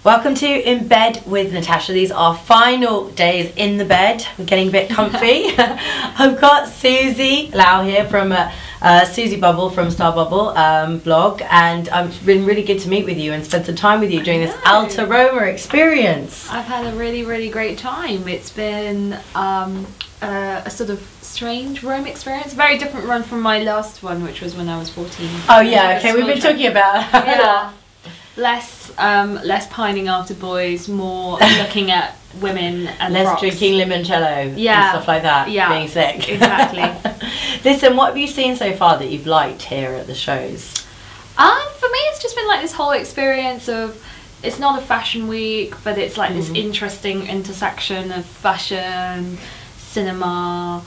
Welcome to In Bed with Natasha. These are final days in the bed. We're getting a bit comfy. I've got Susie Lau here from Susie Bubble from Star Bubble blog, and it's been really good to meet with you and spend some time with you during this Alta Roma experience. I've had a really great time. It's been a sort of strange Rome experience, very different run from my last one, which was when I was 14. Oh yeah, okay, we've been talking about yeah. Less pining after boys, more looking at women and less frocks. drinking limoncello and stuff like that, being sick. Exactly. Listen, what have you seen so far that you've liked here at the shows? For me it's just been like this whole experience of, it's not a fashion week, but it's like this interesting intersection of fashion, cinema,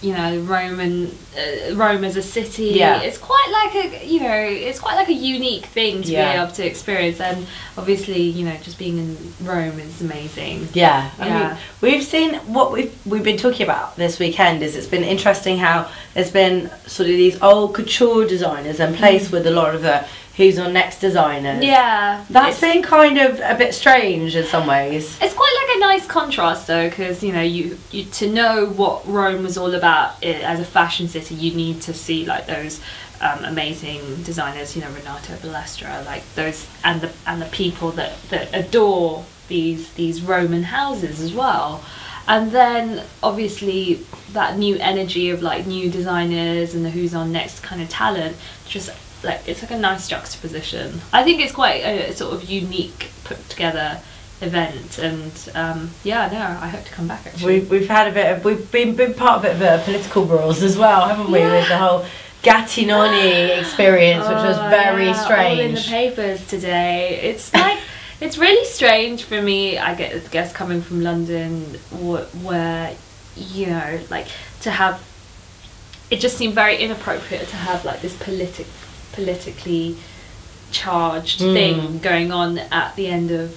you know, Rome as a city. Yeah. It's quite like a, you know, it's quite like a unique thing to be able to experience, and obviously, you know, just being in Rome is amazing. Yeah. I mean, we've seen what we've been talking about this weekend is it's been interesting how there's been sort of these old couture designers and placed with a lot of the Who's on Next designers. Yeah. That's been kind of a bit strange in some ways. It's quite like a nice contrast though, because you know, you to know what Rome was all about as a fashion city, you need to see like those amazing designers, you know, Renato Balestra, like those, and the people that adore these Roman houses as well. And then obviously that new energy of like new designers and the Who's on Next kind of talent, just like, it's like a nice juxtaposition. I think it's quite a sort of unique, put together event, and I hope to come back actually. We've had a bit of, we've been part of a bit of a political brawls as well, haven't we, with the whole Gattinoni experience, which was very strange. All in the papers today. It's like, it's really strange for me, I guess coming from London, where, you know, like, to have, it just seemed very inappropriate to have like this politically charged thing going on at the end of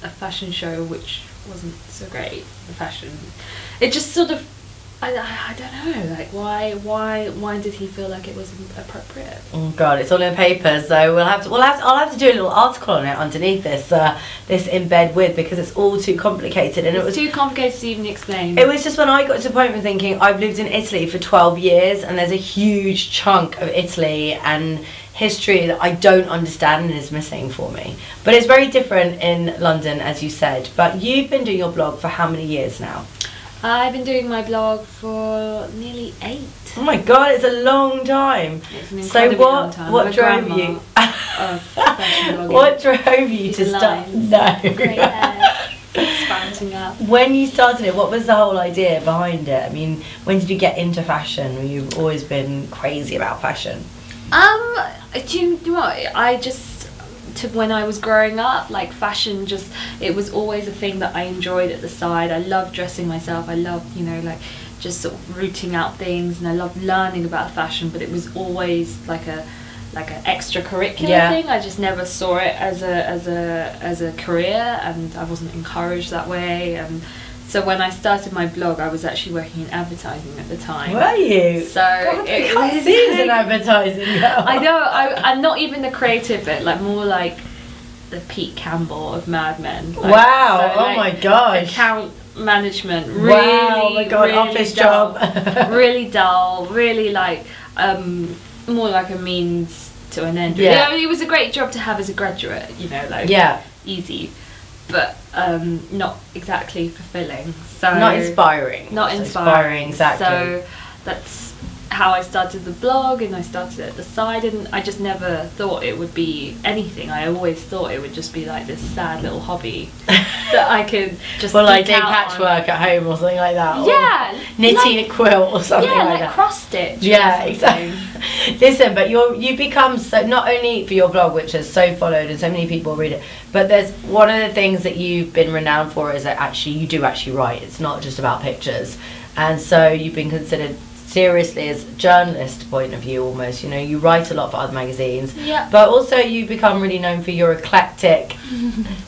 a fashion show, which wasn't so great. The fashion, it just sort of, I don't know, like why did he feel like it wasn't appropriate? Oh God, it's all in the papers, so I'll have to do a little article on it underneath this In Bed With, because it's all too complicated, and it was too complicated to even explain. It was just when I got to the point of thinking, I've lived in Italy for 12 years and there's a huge chunk of Italy and history that I don't understand and is missing for me. But it's very different in London, as you said. But you've been doing your blog for how many years now? I've been doing my blog for nearly 8. Oh my God, it's a long time. It's an incredibly long time. What drove you? What drove you to start? No. Great hair. Spouting up. When you started it, what was the whole idea behind it? I mean, when did you get into fashion? Or you've always been crazy about fashion? Do you know what? I just, when I was growing up, like fashion just, it was always a thing that I enjoyed at the side. I loved dressing myself. I loved, you know, like just sort of rooting out things, and I loved learning about fashion, but it was always like an extracurricular thing. I just never saw it as a career, and I wasn't encouraged that way. And so when I started my blog, I was actually working in advertising at the time. Were you? So God, it was an advertising girl. I know. I'm not even the creative bit, like more like the Pete Campbell of Mad Men. Like, wow! So, oh like, my gosh! Account management. Really, wow! Oh my God! Really office dull, job. Really dull. Really like more like a means to an end. Yeah. I mean, it was a great job to have as a graduate. You know, like easy. But not exactly fulfilling. So not inspiring. Not inspiring, exactly. So that's how I started the blog, and I started at the side, and I just never thought it would be anything. I always thought it would just be like this sad little hobby that I could just like do patchwork at home or something like that. Yeah, knitting a quilt or something like that. Cross stitch. Yeah, exactly. Listen, but you've become so, not only for your blog, which is so followed and so many people read it, but there's one of the things that you've been renowned for is that actually you do actually write. It's not just about pictures, and so you've been considered seriously as a journalist point of view almost. You know, you write a lot for other magazines, Yeah. but also you become really known for your eclectic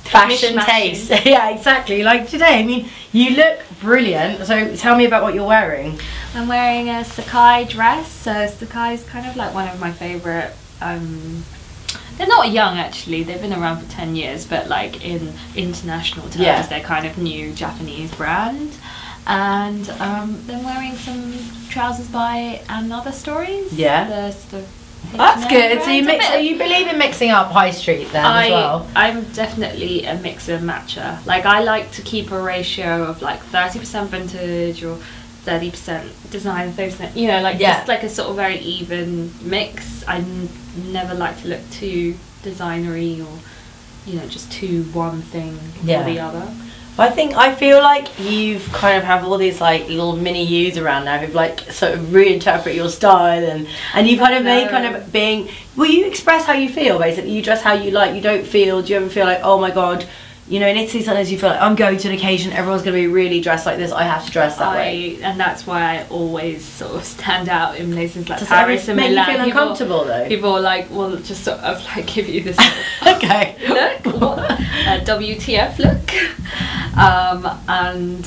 fashion taste. Yeah, exactly. Like today, I mean, you look brilliant. So tell me about what you're wearing. I'm wearing a Sakai dress. So Sakai is kind of like one of my favourite. They're not young actually. They've been around for 10 years, but like in international terms, they're kind of new Japanese brand. And then wearing some trousers by Another Stories. Yeah. The sort of That's good. So brand. so you believe in mixing up high street then as well? I'm definitely a mixer matcher. Like I like to keep a ratio of like 30% vintage or 30% design, 30%, you know, like just like a sort of very even mix. I never like to look too designery or, you know, just too one thing or the other. I feel like you've kind of have all these like little mini yous around now who've like sort of reinterpret your style and you kind of made kind of being, will you express how you feel basically? You dress how you like, you don't feel, do you ever feel like, oh my god, you know, in Italy sometimes you feel like I'm going to an occasion, everyone's going to be really dressed like this, I have to dress that way. And that's why I always sort of stand out in places like Does Paris and Milan. Make you feel uncomfortable though? People are like, well, just sort of like give you this okay. look, WTF look. And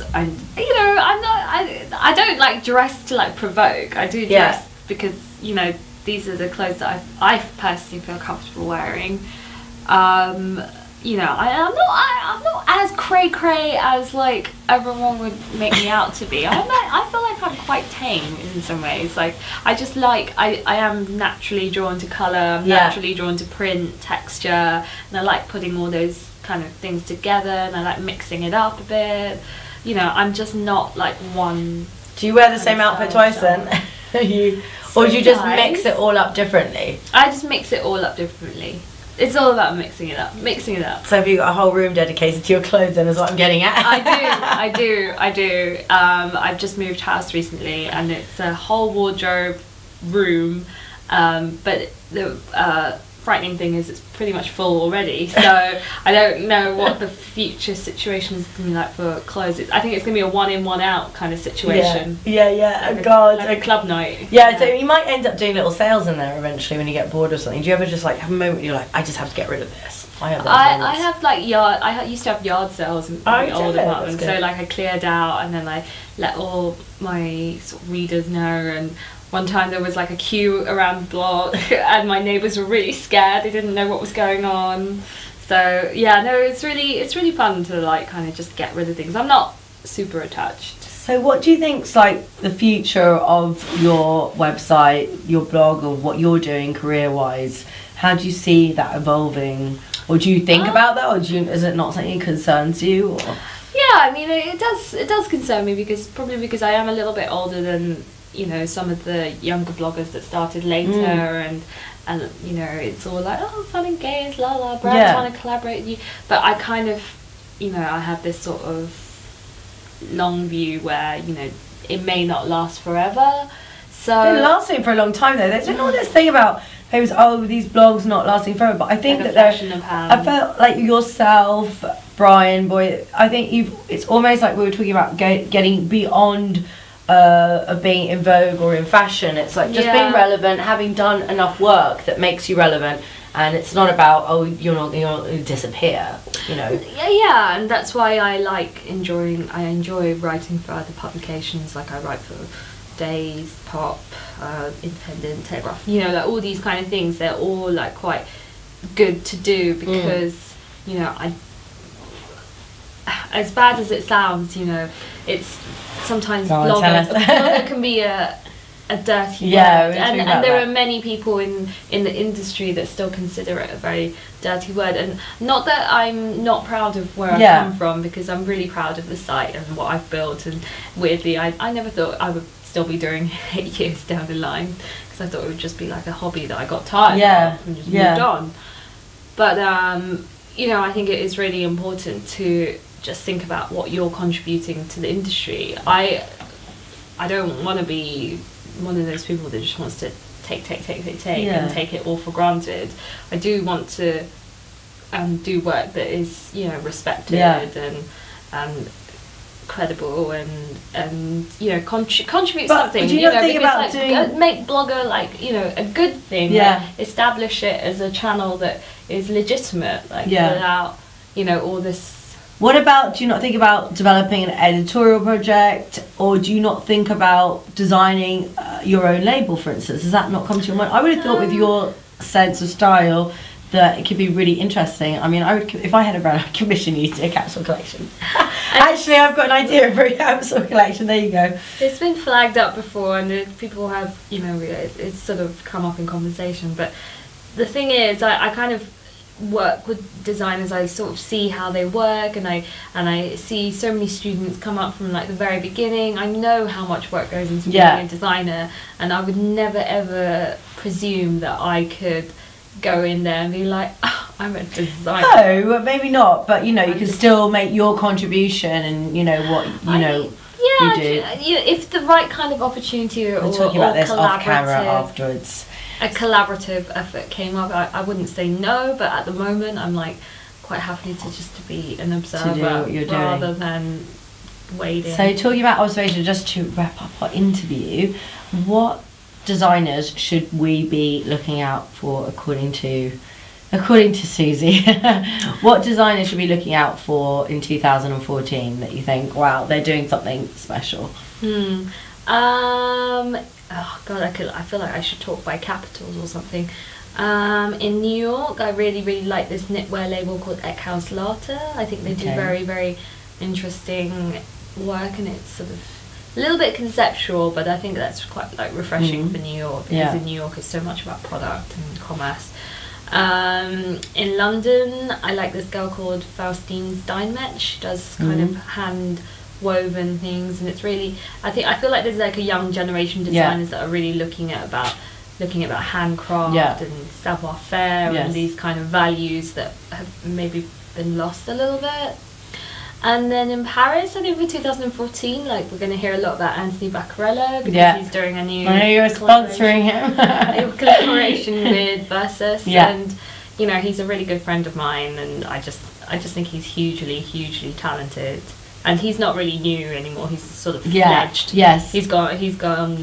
you know, I don't like dress to like provoke. I do dress because, you know, these are the clothes that I personally feel comfortable wearing. You know, I'm not as cray as like everyone would make me out to be. I feel like I'm quite tame in some ways. Like I just like I am naturally drawn to colour. I'm naturally drawn to print, texture, and I like putting all those kind of things together, and I like mixing it up a bit. You know, I'm just not like one. Do you wear the same outfit twice then? Or do you just mix it all up differently? I just mix it all up differently. It's all about mixing it up. So have you got a whole room dedicated to your clothes then, is what I'm getting at? I do. I've just moved house recently and it's a whole wardrobe room, but the frightening thing is it's pretty much full already, so I don't know what the future situation is going to be like for clothes. I think it's going to be a one in, one out kind of situation. Yeah. Like like a club night. Yeah, so you might end up doing little sales in there eventually when you get bored or something. Do you ever just like have a moment where you're like, I just have to get rid of this? I have like yard. I used to have yard sales in the old apartment, so like I cleared out and then I let all my sort of readers know. And one time there was like a queue around the block and my neighbours were really scared. They didn't know what was going on. So yeah, no, it's really fun to like kind of just get rid of things. I'm not super attached. So what do you think's like the future of your website, your blog, or what you're doing career-wise? How do you see that evolving? Or do you think about that, or is it not something that concerns you? Or? Yeah, I mean it does concern me because I am a little bit older than, you know, some of the younger bloggers that started later, and you know, it's all like, oh, fun and games, la la, brands want to collaborate with you. But I kind of, you know, I have this sort of long view where, you know, it may not last forever. So it's been lasting for a long time though. There's been all this thing about these blogs not lasting forever, but I think like that I felt like yourself, Brian, boy, I think it's almost like we were talking about getting beyond of being in vogue or in fashion. It's like just being relevant, having done enough work that makes you relevant, and it's not about you're not going to disappear, you know. Yeah, and that's why I enjoy writing for other publications. Like I write for Days, Pop, Independent, Telegraph, you know, like all these kind of things. They're all like quite good to do because you know, as bad as it sounds, you know, it's sometimes blogger can be a dirty word, and there are many people in the industry that still consider it a very dirty word. And not that I'm not proud of where I've come from, because I'm really proud of the site and what I've built. And weirdly, I never thought I would still be doing 8 years down the line, because I thought it would just be like a hobby that I got tired of and just moved on. But you know, I think it is really important to just think about what you're contributing to the industry. I don't want to be one of those people that just wants to take and take it all for granted. I do want to do work that is, you know, respected and credible and you know contribute But something. do you not think because, about doing make blogger like a good thing? Yeah. Like, establish it as a channel that is legitimate, like Yeah. without all this. What about, do you not think about developing an editorial project, or do you not think about designing your own label, for instance? Does that not come to your mind? I would have thought with your sense of style that it could be really interesting. I mean, I would, if I had a brand, I'd commission you to do a capsule collection. Actually, I've got an idea for a capsule collection. There you go. It's been flagged up before, and people have, it's sort of come up in conversation. But the thing is, I kind of work with designers. I sort of see how they work, and I see so many students come up from like the very beginning. I know how much work goes into being a designer, and I would never ever presume that I could go in there and be like, oh, I'm a designer. No, maybe not, but you can still make your contribution, and what you do. If the right kind of opportunity We're talking about this off camera afterwards. A collaborative effort came up, I wouldn't say no, but at the moment I'm like quite happy to be an observer what you're rather doing. than wade in. So talking about observation, just to wrap up our interview, what designers should we be looking out for according to Susie? What designers should we be looking out for in 2014 that you think, wow, they're doing something special? Oh god, I feel like I should talk by capitals or something. In New York, I really like this knitwear label called Slater. I think they do very, very interesting work, and it's sort of a little bit conceptual, but I think that's quite like refreshing for New York, because in New York it's so much about product and commerce. In London, I like this girl called Faustine Steinmetz. She does kind of hand woven things, and it's really, I feel like there's like a young generation of designers that are really looking at handcraft and savoir-faire and these kind of values that have maybe been lost a little bit. And then in Paris, I think for 2014, like we're going to hear a lot about Anthony Baccarello, because he's doing a new. I know you're sponsoring him. A collaboration with Versus, and he's a really good friend of mine, and I just think he's hugely talented. And he's not really new anymore. He's sort of fledged. Yes. He's gone.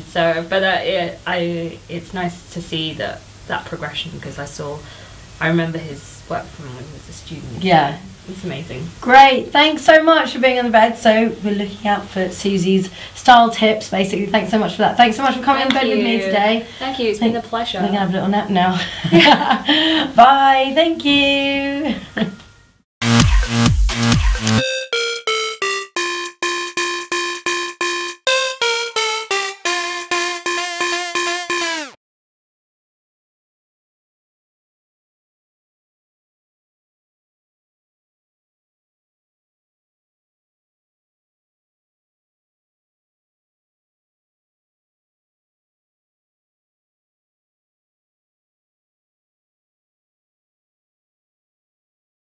So, but it's nice to see that progression, because I remember his work from when he was a student. Yeah. So it's amazing. Great. Thanks so much for being on the bed. So we're looking out for Susie's style tips, basically. Thanks so much for that. Thanks so much for coming in bed with me today. Thank you. It's been a pleasure. We're going to have a little nap now. Bye. Thank you.